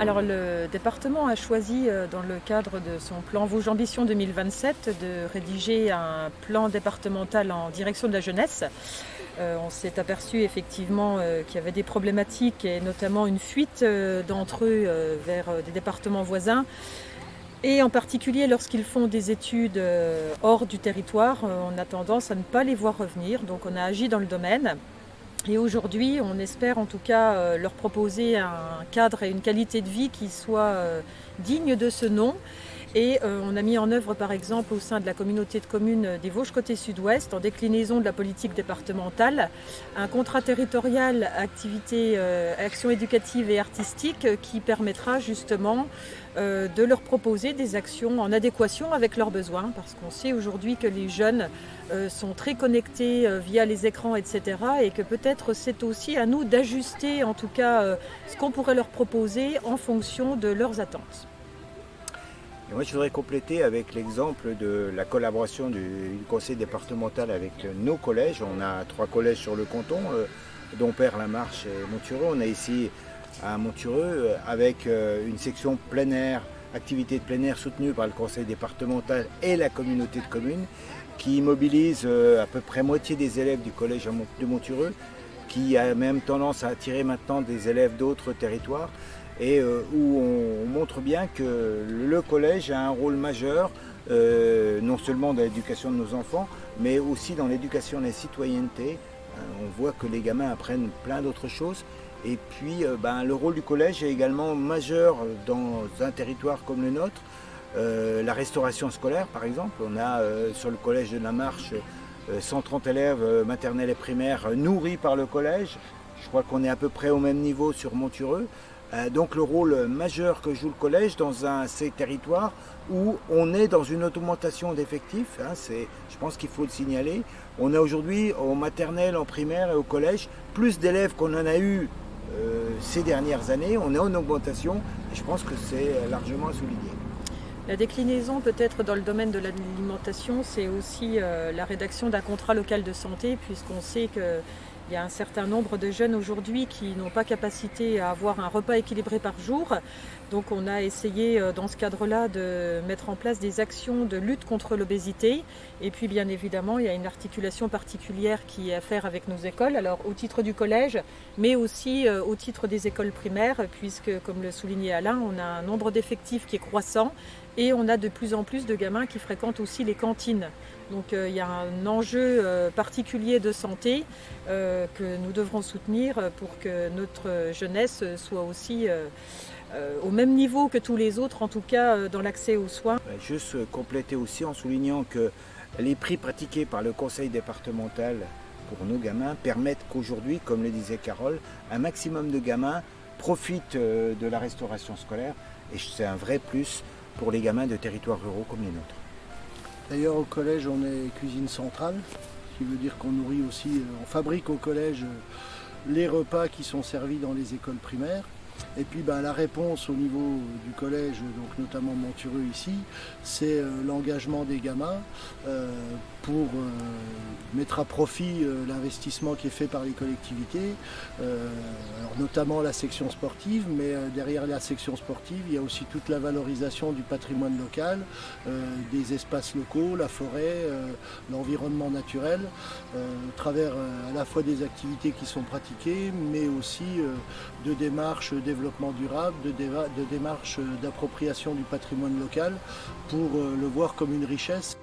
Alors le département a choisi, dans le cadre de son plan Vosges Ambition 2027, de rédiger un plan départemental en direction de la jeunesse. On s'est aperçu effectivement qu'il y avait des problématiques et notamment une fuite d'entre eux vers des départements voisins. Et en particulier lorsqu'ils font des études hors du territoire, on a tendance à ne pas les voir revenir. Donc on a agi dans le domaine. Et aujourd'hui, on espère en tout cas leur proposer un cadre et une qualité de vie qui soit digne de ce nom. Et on a mis en œuvre par exemple au sein de la communauté de communes des Vosges côté sud-ouest, en déclinaison de la politique départementale, un contrat territorial action éducative et artistique qui permettra justement de leur proposer des actions en adéquation avec leurs besoins, parce qu'on sait aujourd'hui que les jeunes sont très connectés via les écrans, etc. et que peut-être c'est aussi à nous d'ajuster en tout cas ce qu'on pourrait leur proposer en fonction de leurs attentes. Et moi, je voudrais compléter avec l'exemple de la collaboration du conseil départemental avec nos collèges. On a 3 collèges sur le canton, Dompierre, La Marche et Montureux. On est ici à Montureux avec une section plein air, activité de plein air soutenue par le conseil départemental et la communauté de communes, qui mobilise à peu près moitié des élèves du collège de Montureux, qui a même tendance à attirer maintenant des élèves d'autres territoires, et où on montre bien que le collège a un rôle majeur, non seulement dans l'éducation de nos enfants, mais aussi dans l'éducation de la citoyenneté. On voit que les gamins apprennent plein d'autres choses. Et puis le rôle du collège est également majeur dans un territoire comme le nôtre. La restauration scolaire par exemple, on a sur le collège de La Marche 130 élèves maternels et primaires nourris par le collège. Je crois qu'on est à peu près au même niveau sur Montureux. Donc le rôle majeur que joue le collège dans ces territoires où on est dans une augmentation d'effectifs, je pense qu'il faut le signaler. On a aujourd'hui au maternel, en primaire et au collège plus d'élèves qu'on en a eu ces dernières années. On est en augmentation et je pense que c'est largement à souligner. La déclinaison peut-être dans le domaine de l'alimentation, c'est aussi la rédaction d'un contrat local de santé, puisqu'on sait qu'il y a un certain nombre de jeunes aujourd'hui qui n'ont pas capacité à avoir un repas équilibré par jour. Donc on a essayé dans ce cadre-là de mettre en place des actions de lutte contre l'obésité. Et puis bien évidemment, il y a une articulation particulière qui est à faire avec nos écoles, alors au titre du collège, mais aussi au titre des écoles primaires, puisque comme le soulignait Alain, on a un nombre d'effectifs qui est croissant et on a de plus en plus de gamins qui fréquentent aussi les cantines. Donc il y a un enjeu particulier de santé que nous devrons soutenir pour que notre jeunesse soit aussi au même niveau que tous les autres, en tout cas dans l'accès aux soins. Juste compléter aussi en soulignant que les prix pratiqués par le conseil départemental pour nos gamins permettent qu'aujourd'hui, comme le disait Carole, un maximum de gamins profitent de la restauration scolaire, et c'est un vrai plus pour les gamins de territoires ruraux comme les nôtres. D'ailleurs au collège on est cuisine centrale, ce qui veut dire qu'on nourrit aussi, on fabrique au collège les repas qui sont servis dans les écoles primaires. Et puis la réponse au niveau du collège, donc notamment Montureux ici, c'est l'engagement des gamins pour mettre à profit l'investissement qui est fait par les collectivités, alors notamment la section sportive, mais derrière la section sportive, il y a aussi toute la valorisation du patrimoine local, des espaces locaux, la forêt, l'environnement naturel, au travers à la fois des activités qui sont pratiquées, mais aussi de démarches développement durable, de démarches d'appropriation du patrimoine local pour le voir comme une richesse.